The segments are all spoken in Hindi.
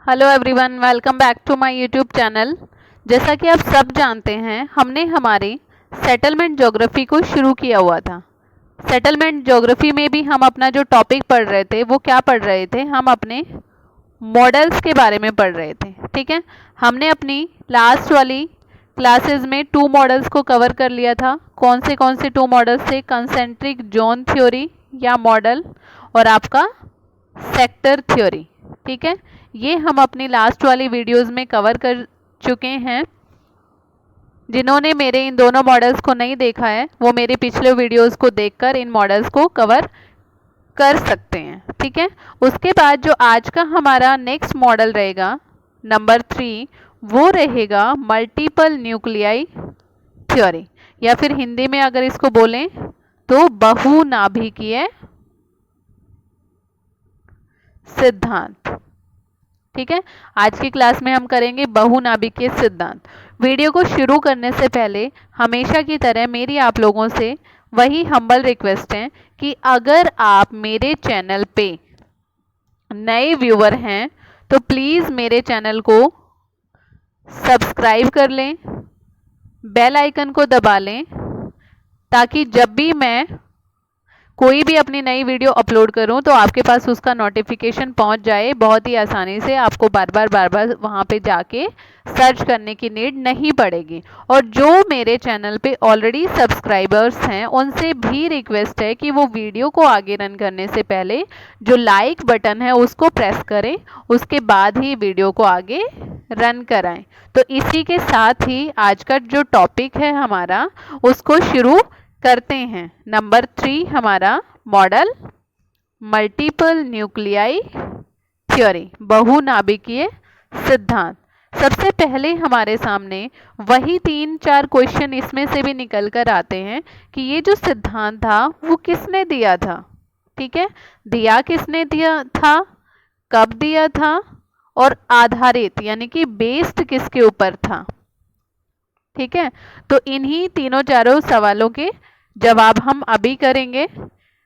Hello everyone, welcome back to my YouTube channel. जैसा कि आप सब जानते हैं, हमने हमारी सेटलमेंट ज्योग्राफी को शुरू किया हुआ था। सेटलमेंट ज्योग्राफी में भी हम अपना जो टॉपिक पढ़ रहे थे वो क्या पढ़ रहे थे, हम अपने मॉडल्स के बारे में पढ़ रहे थे। ठीक है, हमने अपनी लास्ट वाली क्लासेस में 2 मॉडल्स को कवर कर लिया था। कौन से 2 मॉडल्स थे? कंसेंट्रिक जोन थ्योरी या मॉडल और आपका सेक्टर थ्योरी। ठीक है, ये हम अपनी लास्ट वाली वीडियोस में कवर कर चुके हैं। जिन्होंने मेरे इन दोनों मॉडल्स को नहीं देखा है वो मेरे पिछले वीडियोस को देखकर इन मॉडल्स को कवर कर सकते हैं। ठीक है, उसके बाद जो आज का हमारा नेक्स्ट मॉडल रहेगा नंबर 3, वो रहेगा मल्टीपल न्यूक्लियाई थ्योरी, या फिर हिंदी में अगर इसको बोलें तो बहुनाभिकीय सिद्धांत। ठीक है, आज की क्लास में हम करेंगे बहुनाभिकीय सिद्धांत। वीडियो को शुरू करने से पहले हमेशा की तरह मेरी आप लोगों से वही हम्बल रिक्वेस्ट है कि अगर आप मेरे चैनल पे नए व्यूअर हैं तो प्लीज़ मेरे चैनल को सब्सक्राइब कर लें, बेल आइकन को दबा लें, ताकि जब भी मैं कोई भी अपनी नई वीडियो अपलोड करूं तो आपके पास उसका नोटिफिकेशन पहुंच जाए बहुत ही आसानी से। आपको बार बार वहां पे जाके सर्च करने की नीड नहीं पड़ेगी। और जो मेरे चैनल पे ऑलरेडी सब्सक्राइबर्स हैं उनसे भी रिक्वेस्ट है कि वो वीडियो को आगे रन करने से पहले जो लाइक बटन है उसको प्रेस करें, उसके बाद ही वीडियो को आगे रन कराएं। तो इसी के साथ ही आज का जो टॉपिक है हमारा उसको शुरू करते हैं। नंबर 3 हमारा मॉडल मल्टीपल न्यूक्लियाई थ्योरी, बहुनाभिकीय सिद्धांत। सबसे पहले हमारे सामने वही 3-4 क्वेश्चन इसमें से भी निकल कर आते हैं कि ये जो सिद्धांत था वो किसने दिया था। ठीक है, दिया किसने दिया था, कब दिया था और आधारित यानी कि बेस्ड किसके ऊपर था। ठीक है, तो इन्हीं तीनों चारों सवालों के जवाब हम अभी करेंगे।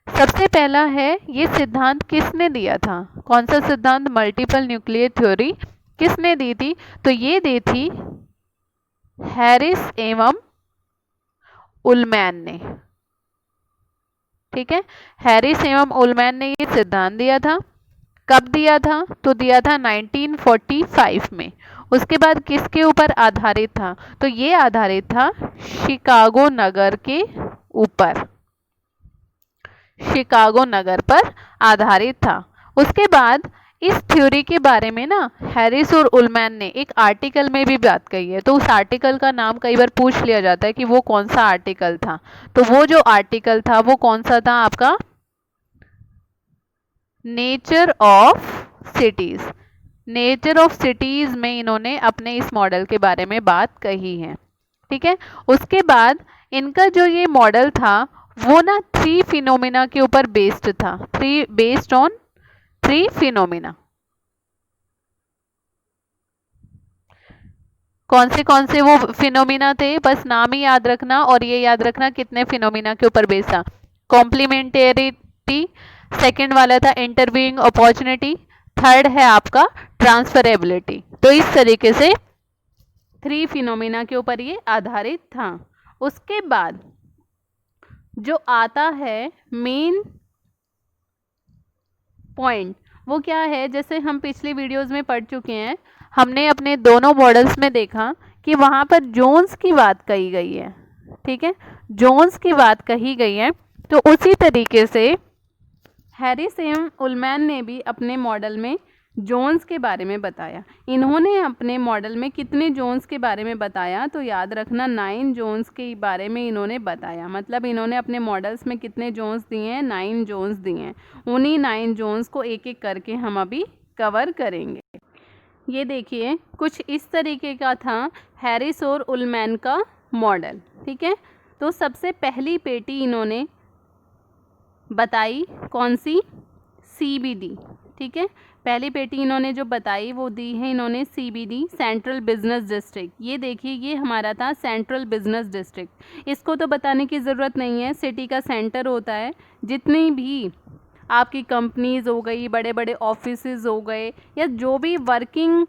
सबसे पहला है, ये सिद्धांत किसने दिया था? कौन सा सिद्धांत, मल्टीपल न्यूक्लियर थ्योरी किसने दी थी? तो ये दी थी हैरिस एवं उलमैन ने। ठीक है, हैरिस एवं उलमैन ने ये सिद्धांत दिया था। कब दिया था? तो दिया था 1945 में। उसके बाद किसके ऊपर आधारित था? तो ये आधारित था शिकागो नगर के ऊपर, शिकागो नगर पर आधारित था। उसके बाद इस थ्योरी के बारे में ना हैरिस और उलमैन ने एक आर्टिकल में भी बात कही है। तो उस आर्टिकल का नाम कई बार पूछ लिया जाता है कि वो कौन सा आर्टिकल था। तो वो जो आर्टिकल था वो कौन सा था आपका? Nature of cities. Nature of cities में इन्होंने अपने इस मॉडल के बारे में बात कही है। ठीक है, उसके बाद इनका जो ये मॉडल था वो ना 3 फिनोमिना के ऊपर बेस्ड था। Based on 3 phenomena. कौन से वो फिनोमिना थे? बस नाम ही याद रखना और ये याद रखना कितने फिनोमिना के ऊपर बेस्ड था। कॉम्प्लीमेंटेरिटी, सेकंड वाला था इंटरव्यूइंग अपॉर्चुनिटी, थर्ड है आपका ट्रांसफरेबिलिटी। तो इस तरीके से 3 फिनोमिना के ऊपर ये आधारित था। उसके बाद जो आता है मेन पॉइंट वो क्या है? जैसे हम पिछली वीडियोस में पढ़ चुके हैं, हमने अपने दोनों मॉडल्स में देखा कि वहाँ पर जोन्स की बात कही गई है। ठीक है, जोन्स की बात कही गई है। तो उसी तरीके से हैरिस एवं उलमैन ने भी अपने मॉडल में जोन्स के बारे में बताया। इन्होंने अपने मॉडल में कितने जोन्स के बारे में बताया? तो याद रखना 9 जोन्स के बारे में इन्होंने बताया। मतलब इन्होंने अपने मॉडल्स में कितने जोन्स दिए हैं? 9 जोन्स दिए हैं। उन्हीं 9 जोन्स को एक एक करके हम अभी कवर करेंगे। ये देखिए, कुछ इस तरीके का था हैरिस और उलमैन का मॉडल। ठीक है, तो सबसे पहली पेटी इन्होंने बताई कौन सी? CBD। ठीक है, पहली पेटी इन्होंने जो बताई वो दी है इन्होंने CBD, सेंट्रल बिजनेस डिस्ट्रिक्ट। ये देखिए, ये हमारा था सेंट्रल बिजनेस डिस्ट्रिक्ट। इसको तो बताने की ज़रूरत नहीं है, सिटी का सेंटर होता है। जितनी भी आपकी कंपनीज हो गई, बड़े बड़े ऑफिसेज हो गए, या जो भी वर्किंग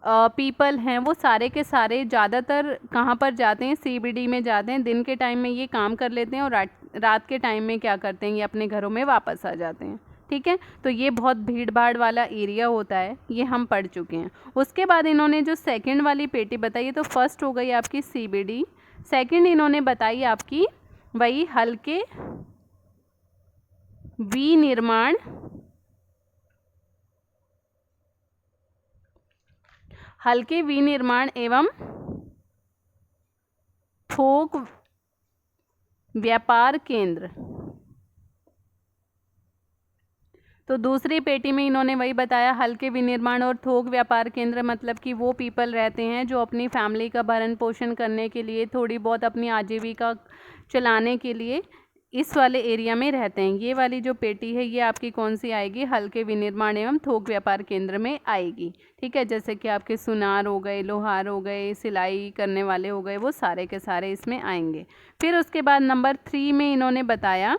पीपल हैं वो सारे के सारे ज़्यादातर कहाँ पर जाते हैं, सीबीडी में जाते हैं। दिन के टाइम में ये काम कर लेते हैं और रात के टाइम में क्या करते हैं, ये अपने घरों में वापस आ जाते हैं। ठीक है, तो ये बहुत भीड़ भाड़ वाला एरिया होता है, ये हम पढ़ चुके हैं। उसके बाद इन्होंने जो सेकंड वाली पेटी बताई, तो फर्स्ट हो गई आपकी सीबीडी, सेकंड इन्होंने बताई आपकी वही हल्के विनिर्माण एवं थोक व्यापार केंद्र। तो दूसरी पेटी में इन्होंने वही बताया, हल्के विनिर्माण और थोक व्यापार केंद्र, मतलब कि वो पीपल रहते हैं जो अपनी फैमिली का भरण पोषण करने के लिए, थोड़ी बहुत अपनी आजीविका चलाने के लिए इस वाले एरिया में रहते हैं। ये वाली जो पेटी है ये आपकी कौन सी आएगी, हल्के विनिर्माण एवं थोक व्यापार केंद्र में आएगी। ठीक है, जैसे कि आपके सुनार हो गए, लोहार हो गए, सिलाई करने वाले हो गए, वो सारे के सारे इसमें आएंगे। फिर उसके बाद नंबर 3 में इन्होंने बताया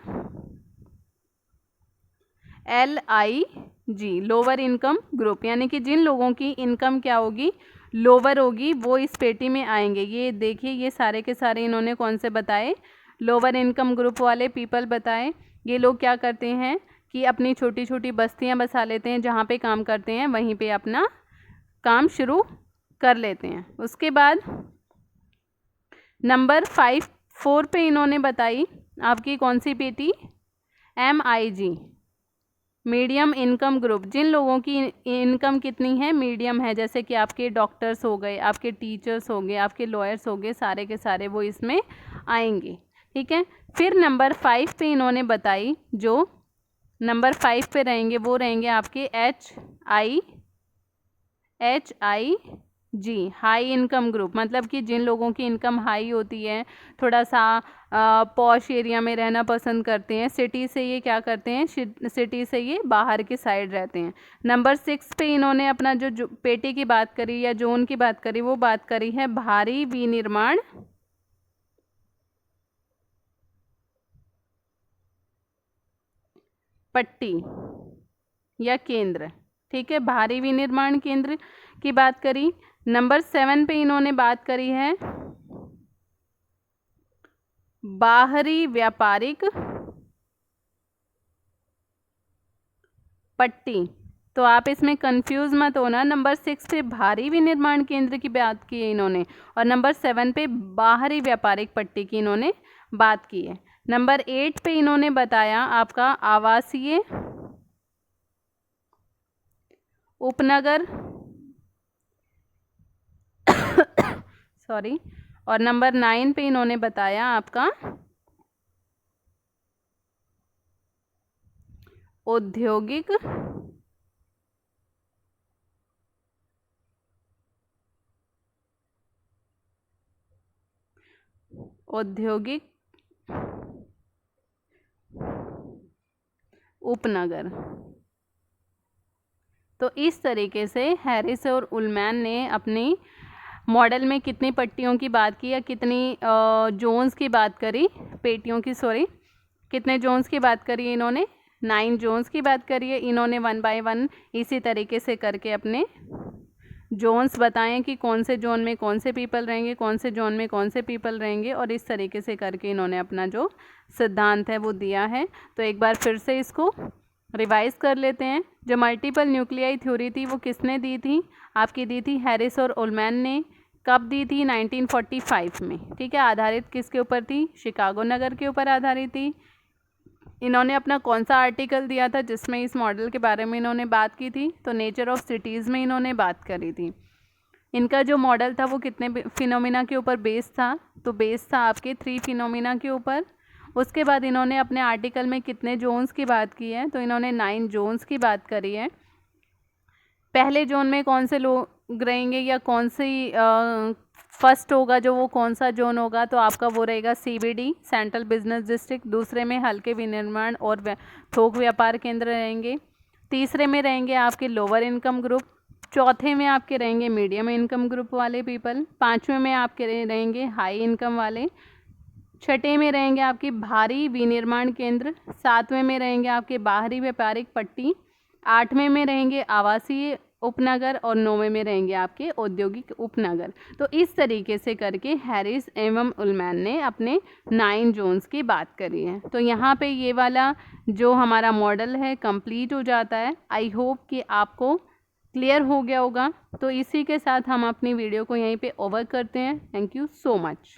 LIG, लोअर इनकम ग्रुप, यानी कि जिन लोगों की इनकम क्या होगी, लोअर होगी, वो इस पेटी में आएंगे। ये देखिए, ये सारे के सारे इन्होंने कौन से बताए, लोअर इनकम ग्रुप वाले पीपल बताए। ये लोग क्या करते हैं कि अपनी छोटी छोटी बस्तियां बसा लेते हैं, जहाँ पे काम करते हैं वहीं पे अपना काम शुरू कर लेते हैं। उसके बाद नंबर 4 पे इन्होंने बताई आपकी कौन सी पेटी, MIG, मीडियम इनकम ग्रुप, जिन लोगों की इनकम कितनी है, मीडियम है, जैसे कि आपके डॉक्टर्स हो गए, आपके टीचर्स हो गए, आपके लॉयर्स हो गए, सारे के सारे वो इसमें आएंगे। ठीक है, फिर नंबर 5 पे इन्होंने बताई, जो नंबर 5 पे रहेंगे वो रहेंगे आपके HIG, हाई इनकम ग्रुप, मतलब कि जिन लोगों की इनकम हाई होती है, थोड़ा सा पॉश एरिया में रहना पसंद करते हैं, सिटी से ये क्या करते हैं, सिटी से ये बाहर की साइड रहते हैं। नंबर 6 पे इन्होंने अपना जो पेटी की बात करी या जोन की बात करी, वो बात करी है भारी विनिर्माण पट्टी या केंद्र। ठीक है, भारी विनिर्माण केंद्र की बात करी। नंबर 7 पे इन्होंने बात करी है बाहरी व्यापारिक पट्टी। तो आप इसमें कंफ्यूज मत होना, नंबर 6 पे भारी विनिर्माण केंद्र की बात की है इन्होंने, और नंबर 7 पे बाहरी व्यापारिक पट्टी की इन्होंने बात की है। नंबर 8 पे इन्होंने बताया आपका आवासीय उपनगर सॉरी, और नंबर 9 पे इन्होंने बताया आपका औद्योगिक उपनगर। तो इस तरीके से हैरिस और उलमैन ने अपनी मॉडल में कितनी पट्टियों की बात की या कितनी जोन्स की बात करी, पेटियों की, सॉरी, कितने जोन्स की बात करी इन्होंने, 9 जोन्स की बात करी है इन्होंने। 1 बाय 1 इसी तरीके से करके अपने जोन्स बताएं कि कौन से जोन में कौन से पीपल रहेंगे, कौन से जोन में कौन से पीपल रहेंगे, और इस तरीके से करके इन्होंने अपना जो सिद्धांत है वो दिया है। तो एक बार फिर से इसको रिवाइज कर लेते हैं। जो मल्टीपल न्यूक्लियाई थ्योरी थी वो किसने दी थी, आपकी दी थी हैरिस और उलमैन ने। कब दी थी, 1945 में। ठीक है, आधारित किसके ऊपर थी, शिकागो नगर के ऊपर आधारित थी। इन्होंने अपना कौन सा आर्टिकल दिया था जिसमें इस मॉडल के बारे में इन्होंने बात की थी, तो नेचर ऑफ सिटीज़ में इन्होंने बात करी थी। इनका जो मॉडल था वो कितने फिनोमिना के ऊपर बेस था, तो बेस था आपके 3 फिनोमिना के ऊपर। उसके बाद इन्होंने अपने आर्टिकल में कितने जोन्स की बात की है, तो इन्होंने 9 जोन्स की बात करी है। पहले जोन में कौन से लोग रहेंगे या कौन सी फर्स्ट होगा जो वो कौन सा जोन होगा, तो आपका वो रहेगा CBD, सेंट्रल बिजनेस डिस्ट्रिक्ट। दूसरे में हल्के विनिर्माण और थोक व्यापार केंद्र रहेंगे। तीसरे में रहेंगे आपके लोअर इनकम ग्रुप। चौथे में आपके रहेंगे मीडियम इनकम ग्रुप वाले पीपल। 5वें में आपके रहेंगे हाई इनकम वाले। छठे में रहेंगे आपके भारी विनिर्माण केंद्र, सातवें में रहेंगे आपके बाहरी व्यापारिक पट्टी, आठवें में रहेंगे आवासीय उपनगर और नौवें में रहेंगे आपके औद्योगिक उपनगर। तो इस तरीके से करके हैरिस एवं उलमैन ने अपने 9 जोन्स की बात करी है। तो यहाँ पे ये वाला जो हमारा मॉडल है कंप्लीट हो जाता है। आई होप कि आपको क्लियर हो गया होगा। तो इसी के साथ हम अपनी वीडियो को यहीं पे ओवर करते हैं। Thank you so much.